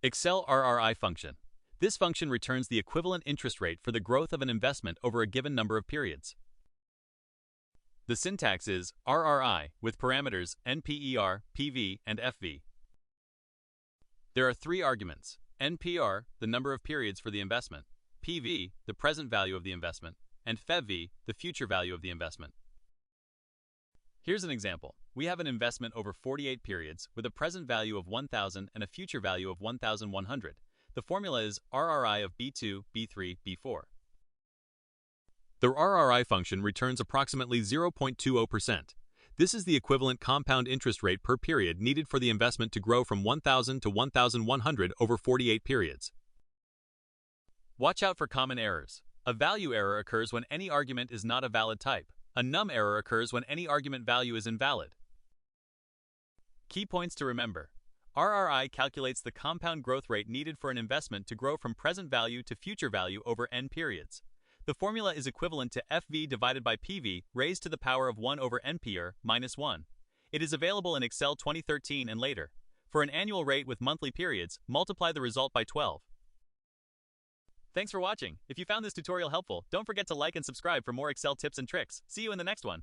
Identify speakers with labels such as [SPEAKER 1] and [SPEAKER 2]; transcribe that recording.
[SPEAKER 1] Excel RRI function. This function returns the equivalent interest rate for the growth of an investment over a given number of periods. The syntax is RRI with parameters NPER, PV, and FV. There are three arguments: NPR, the number of periods for the investment; PV, the present value of the investment; and FV, the future value of the investment. Here's an example. We have an investment over 48 periods with a present value of 1,000 and a future value of 1,100. The formula is RRI of B2, B3, B4. The RRI function returns approximately 0.20%. This is the equivalent compound interest rate per period needed for the investment to grow from 1,000 to 1,100 over 48 periods. Watch out for common errors. A value error occurs when any argument is not a valid type. A num error occurs when any argument value is invalid. Key points to remember. RRI calculates the compound growth rate needed for an investment to grow from present value to future value over n periods. The formula is equivalent to FV divided by PV raised to the power of 1 over NPR minus 1. It is available in Excel 2013 and later. For an annual rate with monthly periods, multiply the result by 12. Thanks for watching. If you found this tutorial helpful, don't forget to like and subscribe for more Excel tips and tricks. See you in the next one.